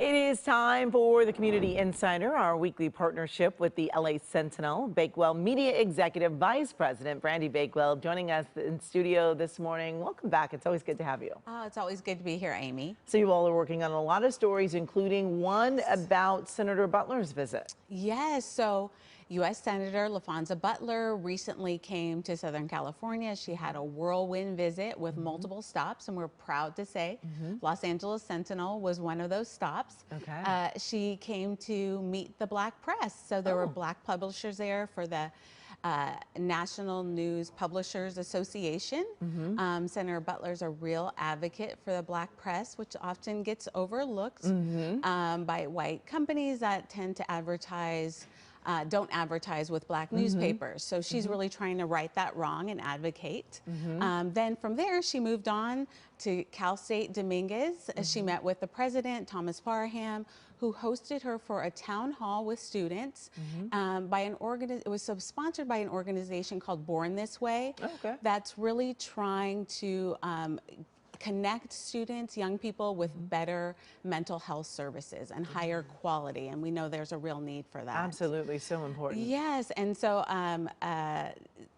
It is time for the Community Insider, our weekly partnership with the LA Sentinel. Bakewell Media Executive Vice President Brandi Bakewell joining us in studio this morning. Welcome back. It's always good to have you. Oh, it's always good to be here, Amy. So you all are working on a lot of stories, including one about Senator Butler's visit. Yes, so U.S. Senator Laphonza Butler recently came to Southern California. She had a whirlwind visit with multiple stops, and we're proud to say Los Angeles Sentinel was one of those stops. Okay. She came to meet the Black press. So there were Black publishers there for the National News Publishers Association. Senator Butler's a real advocate for the Black press, which often gets overlooked by white companies that tend to don't advertise with Black newspapers. So she's really trying to right that wrong and advocate. Then from there, she moved on to Cal State Dominguez. She met with the president, Thomas Farham, who hosted her for a town hall with students it was sponsored by an organization called Born This Way. That's really trying to connect students, young people, with better mental health services and higher quality. And we know there's a real need for that. Absolutely, so important. Yes, and so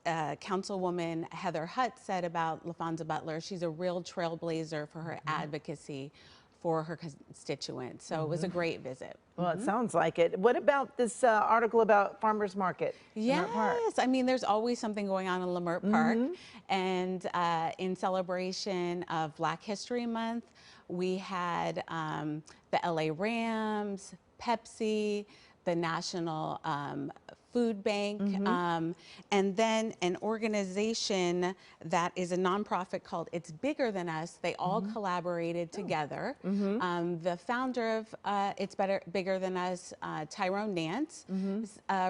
Councilwoman Heather Hutt said about Laphonza Butler, she's a real trailblazer for her advocacy for her constituents. So it was a great visit. Well, it sounds like it. What about this article about Farmers Market? Yes, I mean, there's always something going on in Leimert Park. And in celebration of Black History Month, we had the LA Rams, Pepsi, the National Food Bank, and then an organization that is a nonprofit called It's Bigger Than Us. They all collaborated together. The founder of Bigger Than Us, Tyrone Nance,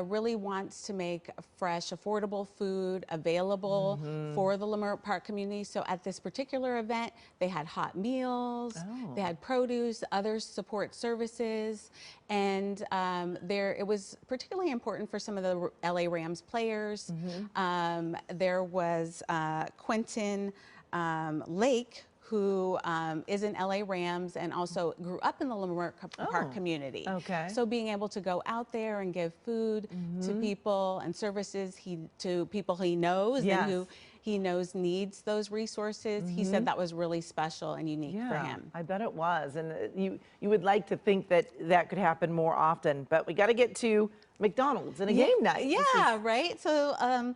really wants to make fresh, affordable food available for the Leimert Park community. So at this particular event, they had hot meals, they had produce, other support services, and it was particularly important for some of the LA Rams players. There was Quentin Lake, who is in LA Rams and also grew up in the Leimert Park community. So being able to go out there and give food to people and services to people he knows and who he knows needs those resources, he said that was really special and unique for him. I bet it was. And you would like to think that that could happen more often, but we got to get to McDonald's and a game night. Yeah, right. So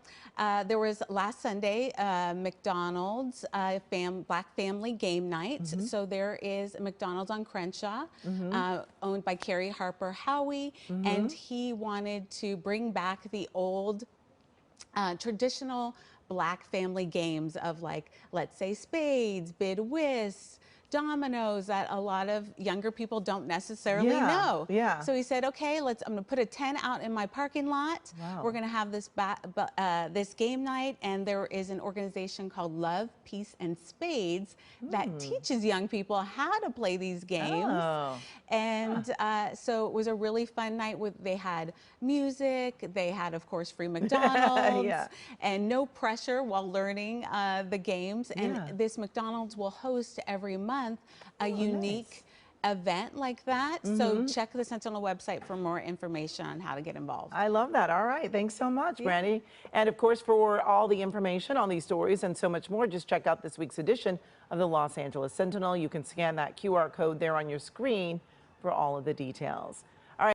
there was last Sunday, McDonald's Black Family Game Night. So there is a McDonald's on Crenshaw, owned by Carrie Harper Howie, and he wanted to bring back the old traditional Black family games of, like, let's say spades, bid whist, dominoes, that a lot of younger people don't necessarily know. So he said, okay, I'm gonna put a tent out in my parking lot. We're gonna have this this game night, and there is an organization called Love, Peace, and Spades that teaches young people how to play these games. And so it was a really fun night. They had music, they had, of course, free McDonald's, and no pressure while learning the games. And this McDonald's will host every month a unique event like that. So check the Sentinel website for more information on how to get involved. I love that. All right. Thanks so much, Brandi. And of course, for all the information on these stories and so much more, just check out this week's edition of the Los Angeles Sentinel. You can scan that QR code there on your screen for all of the details.